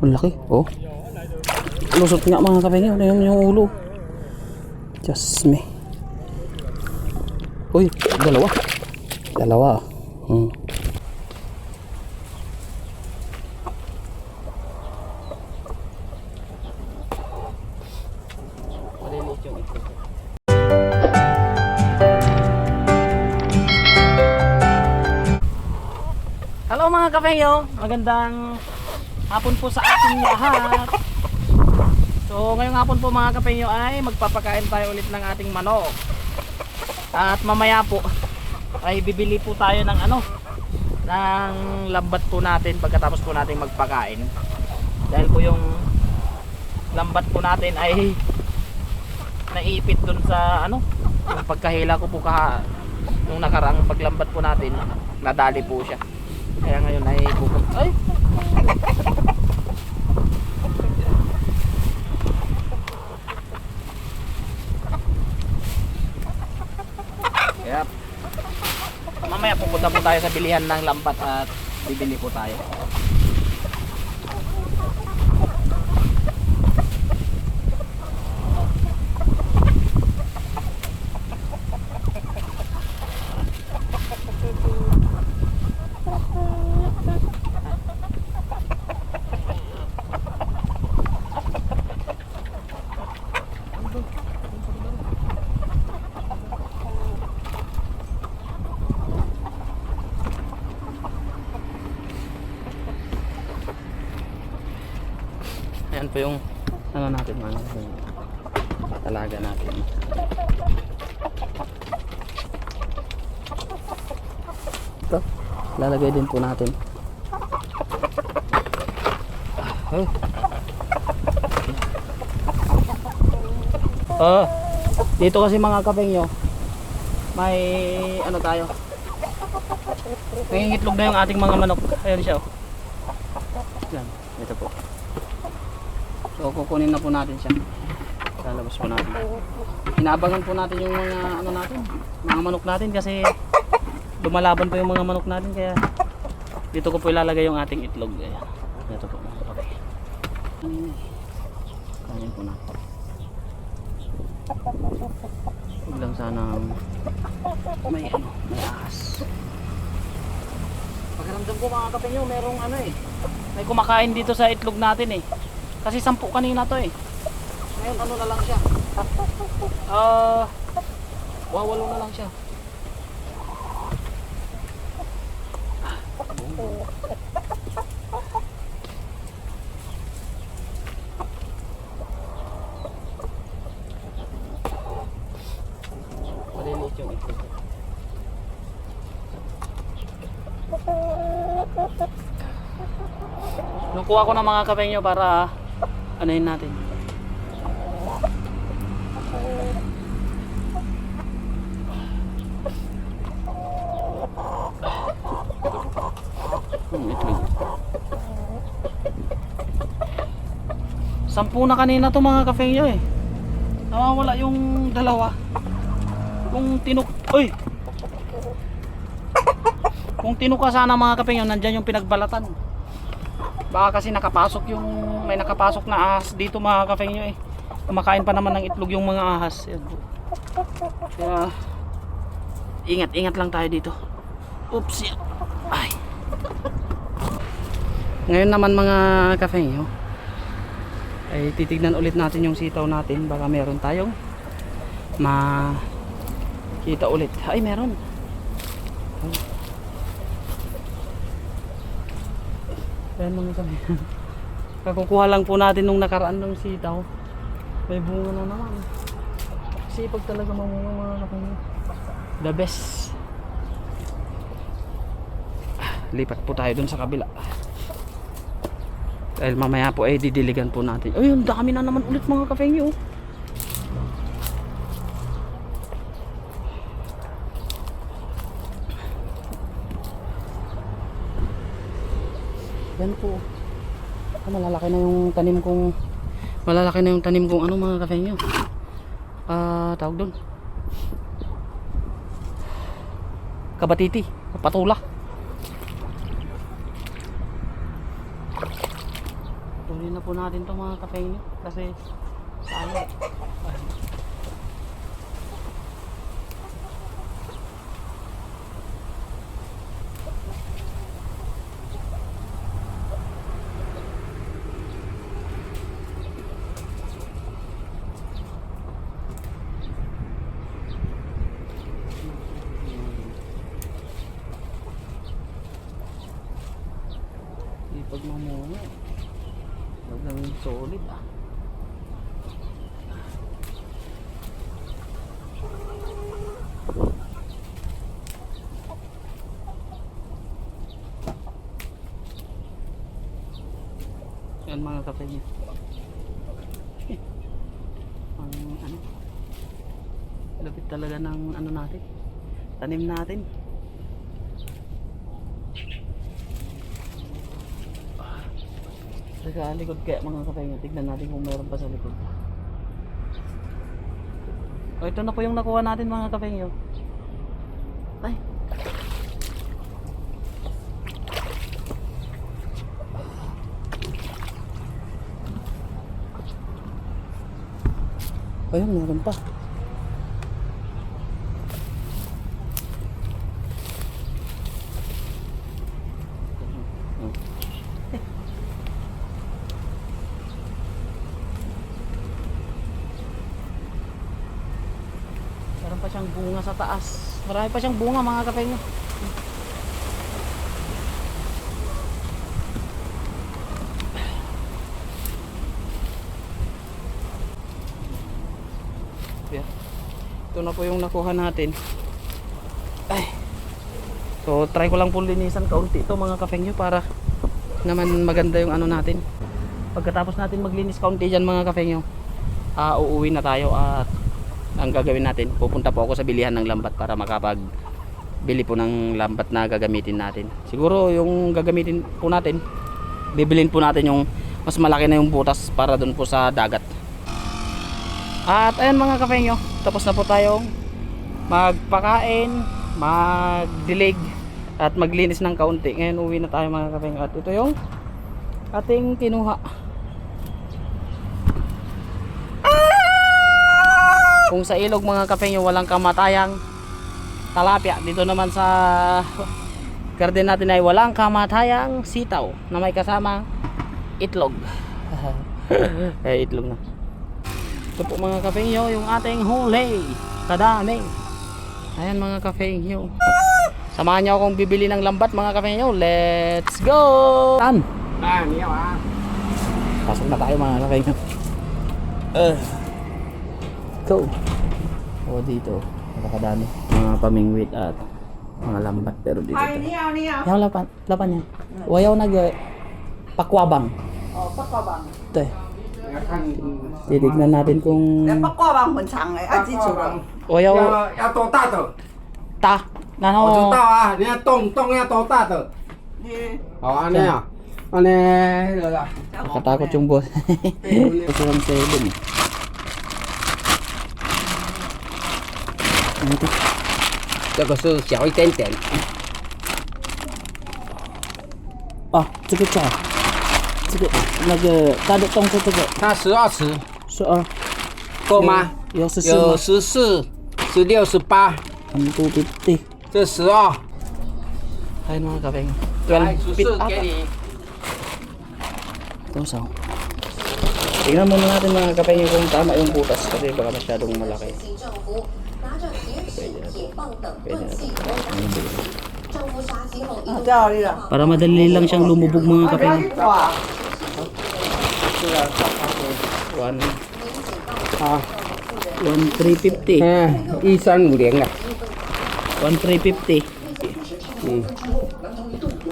Ang laki. Oh. Lusot nga mga kapengyo. Yung ulo. Just me. Uy, dalawa. Dalawa. Hello mga kapengyo, magandang hapon po sa ating lahat. So ngayong hapon po mga kapengyo ay magpapakain tayo ulit ng ating manok. At mamaya po ay bibili po tayo ng ng lambat po natin pagkatapos po natin magpakain. Dahil po yung lambat po natin ay naipit dun sa yung pagkahila ko po nung nakaraang paglambat po natin, nadali po siya. Kaya ngayon ay ay! Kaya mamaya pupunta po tayo sa bilihan ng lambat at bibili po tayo. Ayan po yung natin mga talaga natin. Ito, lalagay din po natin. Dito kasi mga kapengyo, may tayo. Nangingitlog na yung ating mga manok. Ayan siya. Yan, ito po. So kukunin na po natin siya. Lalabas po natin. Inaabangan po natin yung mga natin, mga manok natin kasi lumalaban po yung mga manok natin, kaya dito ko po ilalagay yung ating itlog. Ayan. Ito po. Okay. Kanin po natin. Huwag lang sana may ahas. Pakiramdam ko mga kapengyo, merong may kumakain dito sa itlog natin kasi 10 kanina to ngayon na lang siya, wawalo na lang siya. Malilit yung itlog. Nakuha ko na mga kapengyo para anahin natin. Itlog. 10 na kanina to mga kapengyo nawawala yung dalawa. Kung tinuka sana mga kapengyo, nandyan yung pinagbalatan. Baka kasi may nakapasok na ahas dito mga kapengyo kumakain pa naman ng itlog yung mga ahas. Kaya ingat lang tayo dito. Oops. Ay. Ngayon naman mga kapengyo ay titignan ulit natin yung sitaw natin, baka meron tayong makita ulit. Ay, meron. Ayan mga kapengyo. Kakukuha lang po natin nung nakaraan ng sitaw. May bunga na naman. Sipag talaga mamunga mga kapengyo. The best. Lipat po tayo dun sa kabila. Dahil mamaya po ay didiligan po natin. Ay, ang dami na naman ulit mga kapengyo. Yan po. Malalaki na yung tanim kong mga kapengyo. Tawag doon. Kabatiti, patula. Tuloy na po natin to mga kapengyo. Kasi saan ipag mamunga. Huwag namin solid ah. Yan mga kape niya. Ang ano, lapit talaga ng ano natin, tanim natin. Sa likod kaya mga kape niya, tignan natin kung meron pa sa likod. O ito na po yung nakuha natin mga kape niyo. Ay, ayun, meron pa. Meron pa siyang bunga sa taas. Marami pa siyang bunga mga kapenyo. Yeah. Ito na po yung nakuha natin. Ay. So try ko lang po linisan kaunti ito mga kapenyo para naman maganda yung ano natin. Pagkatapos natin maglinis kaunti dyan mga kapenyo, uuwi na tayo at ang gagawin natin, pupunta po ako sa bilihan ng lambat para makapag-bili po ng lambat na gagamitin natin. Siguro yung gagamitin po natin, bibilin po natin yung mas malaki na yung butas para dun po sa dagat. At ayun mga kapenyo, tapos na po tayong magpakain, magdilig at maglinis ng kaunti. Ngayon uwi na tayo mga kapenyo. At ito yung ating kinuha. Kung sa ilog mga kapenyo walang kamatayang talapia, dito naman sa garden natin ay walang kamatayang sitaw na may kasamang itlog. Itlog na. Ito po mga kapenyo yung ating huli. Kadami. Ayan mga kapenyo. Samahan niyo akong bibili ng lambat mga kapenyo. Let's go! Tan! Pasok na tayo mga kapenyo. Go! O dito, napakadami mga pamingwit at mga lambat, pero dito yung lapan niya wayaw pakwabang. Pakwabang. Ito eh, titignan natin kung pakwabang很长哎，啊，记住了。 wayaw 要多大的？ ta 然我知后道啊，你要洞要多大的？你好啊，那样，啊呢，那个， katakot yung boss. Ito yung 7 这个是小一点点，啊这个那个大的洞是这个它12尺12够吗？有14有吗14、16、18， 250 这12， ayun mga kapeng 来 12 feet 14 ata 给你。 ito so tingnan muna natin mga kapeng kung tama yung butas kasi baka masyadong malaki. Para madali lang siyang lumubog mga kapeng. 哇， 1,350 1350啊， 1,350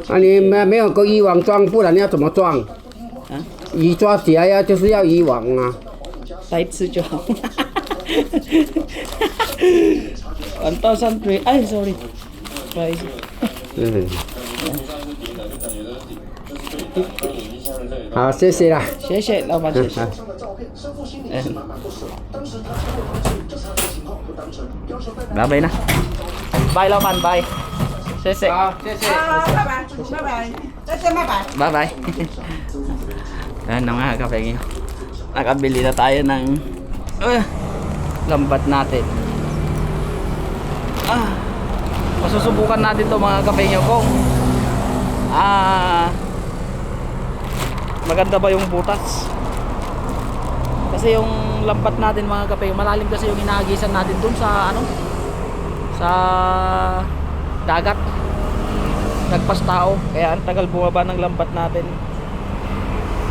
啊你没有个渔网装，不然要怎么装？啊鱼抓起来呀，就是要渔网啊。 type 4 就好 1,300 ay sorry price 嗯，好，谢谢啦。谢谢老板谢谢啊拜拜na bye 老板 bye 谢谢好，谢谢。啊，拜拜，拜拜，再见，拜拜。拜拜 Yan na mga kapengyo. Nakabili na tayo ng lambat natin. Masusubukan natin to mga kapengyo kung maganda ba yung butas. Kasi yung lambat natin mga kapengyo, malalim kasi yung inahagisan natin dun sa sa dagat. Nagpas tao, kaya ang tagal bumaba ng lambat natin.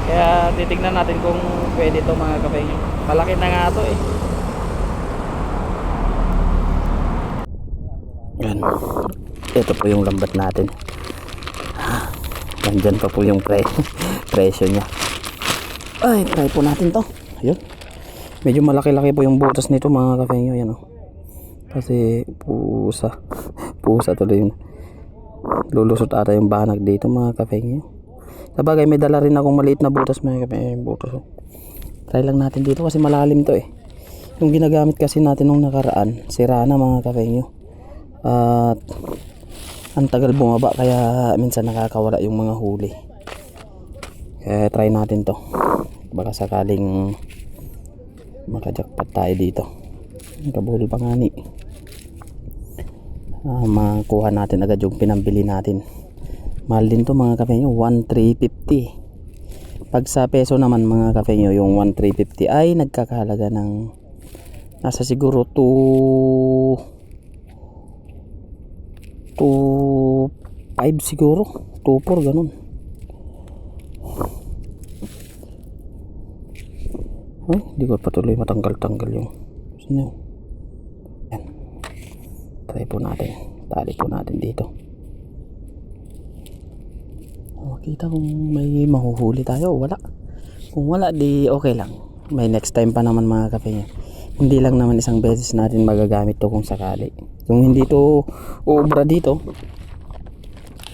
Kaya titignan natin kung pwede to mga kapengyo. Malaki na nga to eh. Yan. Ito po yung lambat natin. Nandyan pa po yung presyo nya. Ay, try po natin to. Ayun. Medyo malaki-laki po yung butas nito mga kapengyo. Yan o. Kasi pusa. Pusa tuloy yun. Lulusot ata yung banag dito mga kapengyo. Sabagay may dala rin akong maliit na butas mga kapengyo. Butas oh. Try lang natin dito kasi malalim to eh. Yung ginagamit kasi natin nung nakaraan, sira na mga kapengyo. At ang tagal bumaba kaya minsan nakakawala yung mga huli. Kaya try natin to. Baka sakaling makajakpat tayo dito. Kabul pa nga ni. Makuha natin agad yung pinambili natin. Mahal din to mga kapengyo, 1,350. Pag sa peso naman mga kapengyo, yung 1,350 ay nagkakahalaga ng nasa siguro 2.5 siguro, 2.4 ganun. Ay, hindi ko patuloy matanggal-tanggal yung sino. Yan. Try po natin. Tali po natin dito. Makita kung may mahuhuli tayo o wala. Kung wala, di okay lang. May next time pa naman mga kapengyo. Hindi lang naman isang beses natin magagamit to kung sakali. Kung hindi to uubra dito,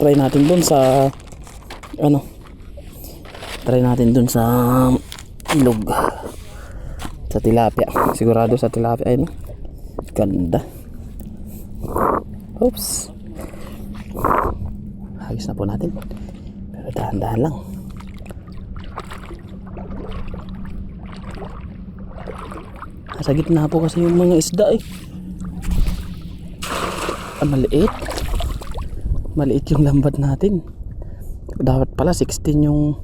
try natin dun sa try natin dun sa ilog, sa tilapia. Sigurado sa tilapia. Ayun, ganda. Oops, hagis na po natin, pero dahan-dahan lang. Sa gitna po kasi yung mga isda eh. Maliit yung lambat natin. Dapat pala 16 yung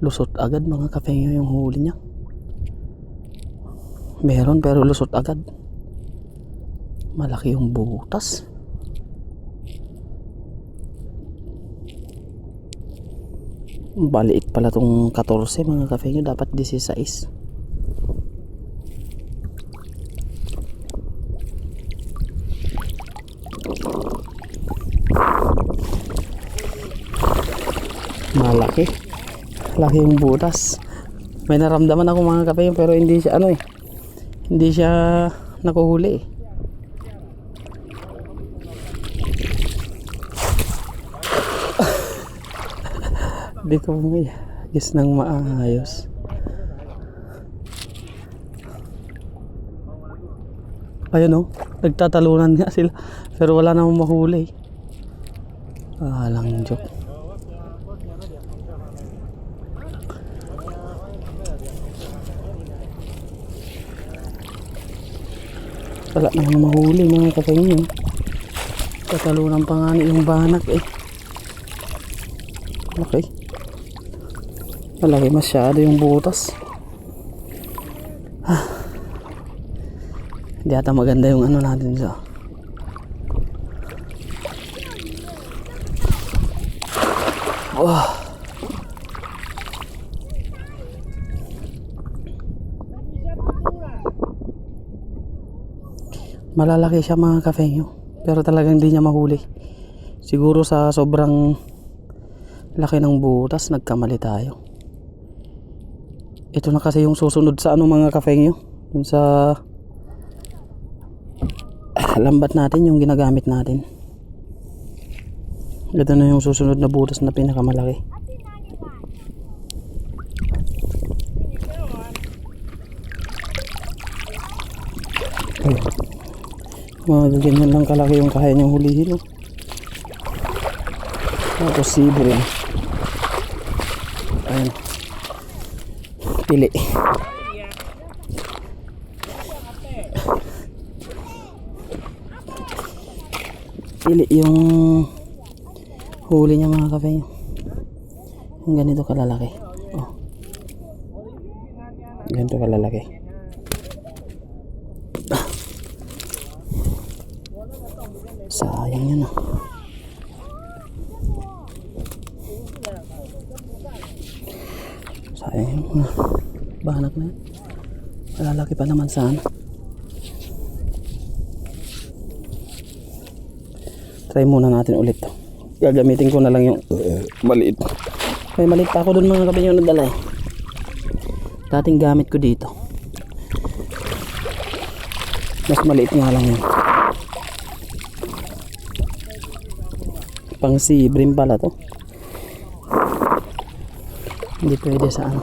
lusot agad mga kapengyo yung huli niya. Meron pero lusot agad. Malaki yung butas. Baliit pala tong 14 mga kapengyo, dapat 16. Malaki. Laki yung butas. May naramdaman ako mga kapengyo pero hindi siya hindi siya nakuhuli eh. Hindi ko may guess nang maayos. Ayun oh, nagtatalunan nga sila pero wala namang mahuli. Lang joke. Wala namang mahuli mga kapengyo. Tatalunan pa nga yung banak eh. Okay. Malaki masyado yung butas. Hindi ata maganda yung natin sa malalaki siya mga kapengyo pero talagang hindi niya mahuli. Siguro sa sobrang laki ng butas nagkamali tayo. Ito na kasi yung susunod sa mga kapengyo, dun sa lambat natin yung ginagamit natin. Ito na yung susunod na butas na pinakamalaki. Mga ganyan lang kalaki yung kaya niyang hulihin. Posible. Ayun. Pili. Pili yung huli niya mga kape. Yung ganito kalalaki. Oh. Ganito kalalaki. Sayang yun ah. Sayang yun. Bahanak na yun. Malalaki pa naman sana. Try muna natin ulit to. Gagamitin ko na lang yung maliit. May maliit pa ako dun mga kape yung nadala eh. Dating gamit ko dito. Mas maliit nga lang yun. Pang si brim pala to. Hindi pwede sa ano.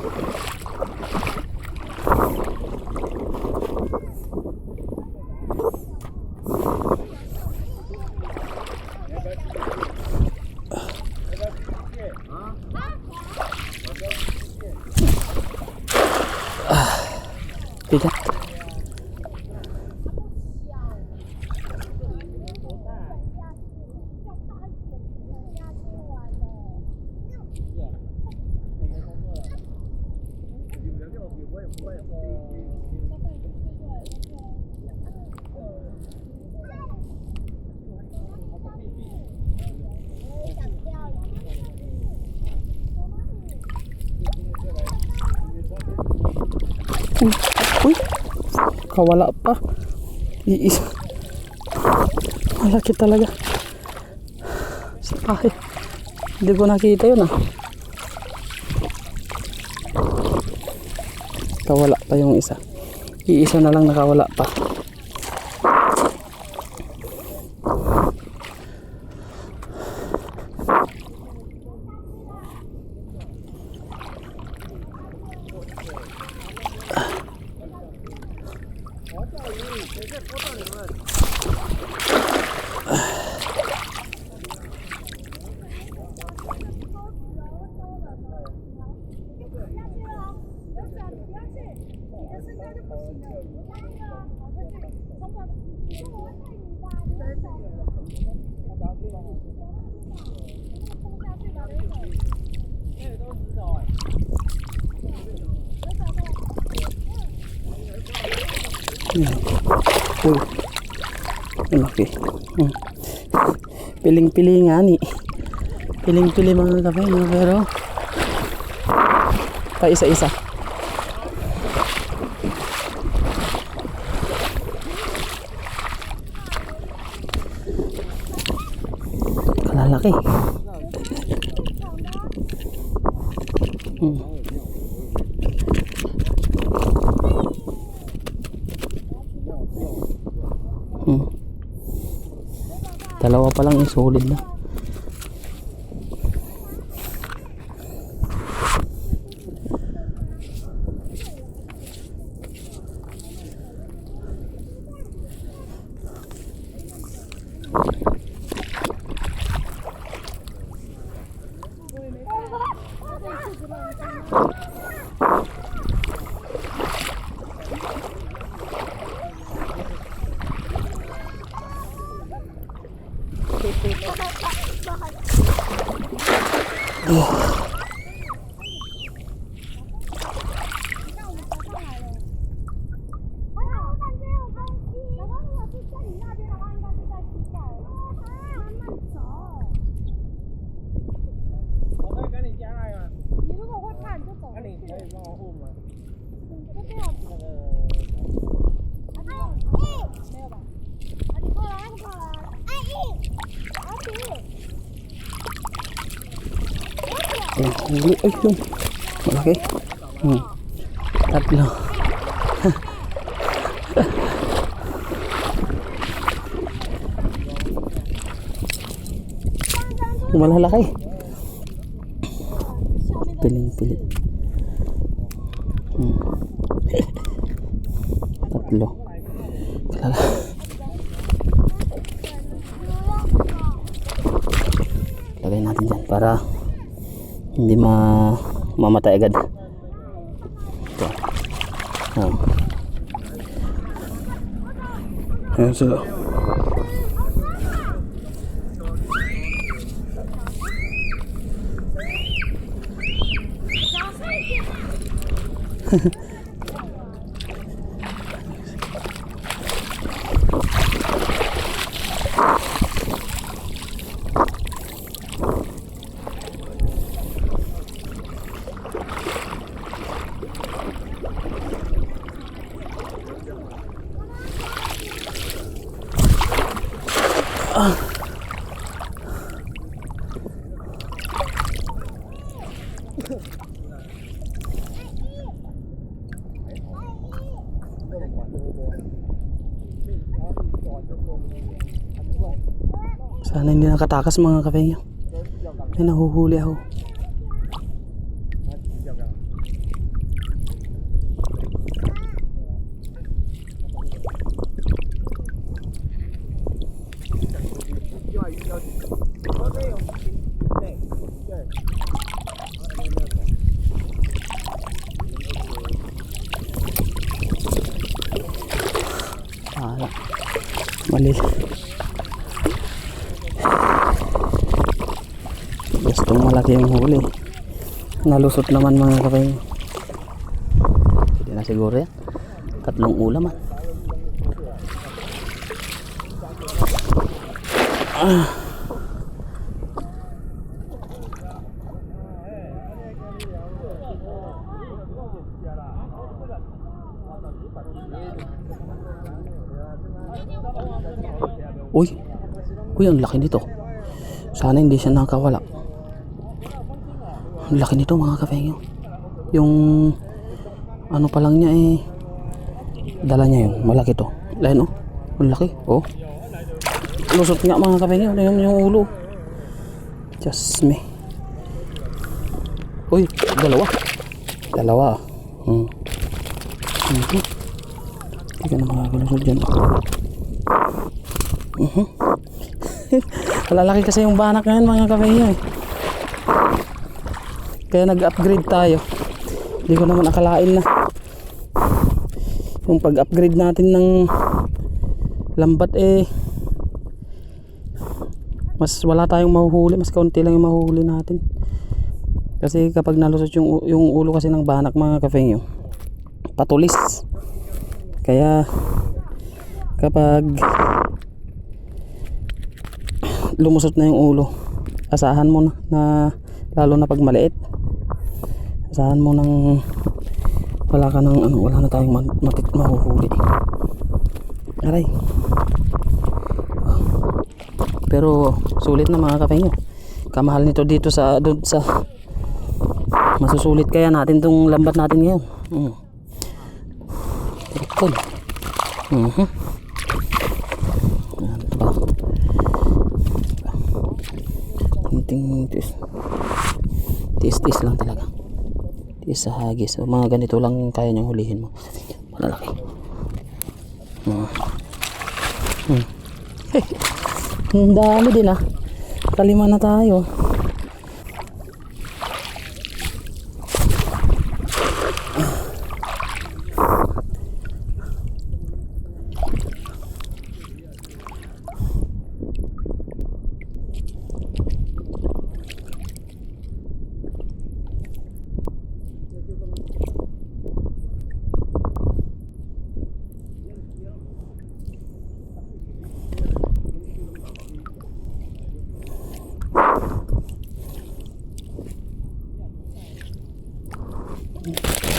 Bigat. Uy, kawala pa. Iisa. Malaki talaga. Ay, hindi ko nakita yun ah. Kawala pa yung isa. Iisa na lang nakawala pa. Uy, malaki. Piling-pili nga ni. Piling-pili mga kape no, pero pa isa-isa. Kalalaki. Dalawa pa lang yung solid na. Ay, yun. Malaki. Tatlo. Malalaki. Piling-pili. Tatlo. Kalala. Lagay natin dyan para hindi mamatay agad. Ito. Oh. Ayan sila. Sana hindi nakatakas mga kapengyo. May nahuhuli ako. Mali. Gustong malaki yung huli. Nalusot naman mga kapengyo. Hindi na siguro yan. 3 ulaman. Uy, ang laki nito. Sana hindi siya nakawala. Ang laki nito mga kapengyo. Yung ano pa lang niya dala niya yun. Malaki to. Lain ang laki. Lusot nga mga kapengyo. Yung ulo. Just me. Uy, dalawa. Hindi ka na makakalusot dyan. Lalaki kasi yung banak ngayon mga kapengyo Kaya nag-upgrade tayo. Hindi ko naman akalain na yung pag-upgrade natin ng lambat mas wala tayong mahuhuli, mas kaunti lang yung mahuhuli natin. Kasi kapag nalusot yung ulo kasi ng banak mga kapengyo, patulis. Kaya kapag lumusot na yung ulo, asahan mo na lalo na pag maliit, asahan mo nang wala na tayong mahuhuli. Aray. Pero sulit na mga kapengyo. Kamahal nito dito sa masusulit kaya natin tong lambat natin ngayon. Tikon. Tis lang talaga. Tis sa hagis. So, mga ganito lang kaya niyang hulihin mo. Malalaki. Ang dami din Kalima na tayo.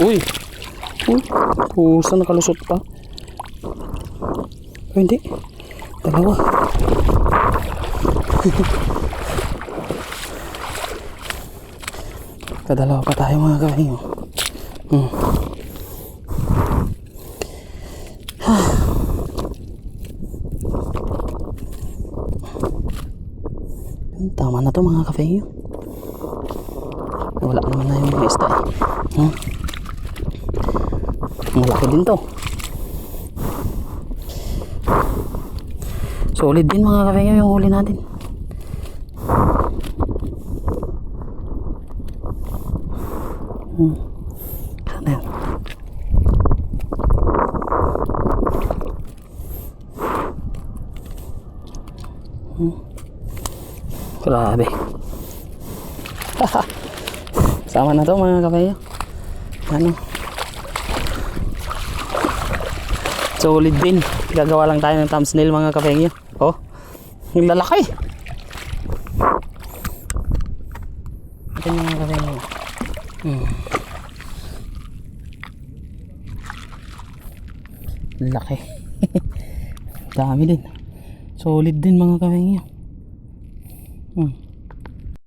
Uy, saan nakalusot pa? Hindi, dalawa. Kadalawa pa tayo mga kapengyo. Tama na to mga kapengyo. Wala naman na yung isda malaki din to. Solid din mga kapengyo yung huli natin. Ano yan? Grabe. Sama na to mga kabayo. Ano? Solid din. Gagawa lang tayo ng thumbnail mga kabayo. Oh, yung lalaki. Ito mga kabayo. Laki. Dami din. Solid din mga kabayo.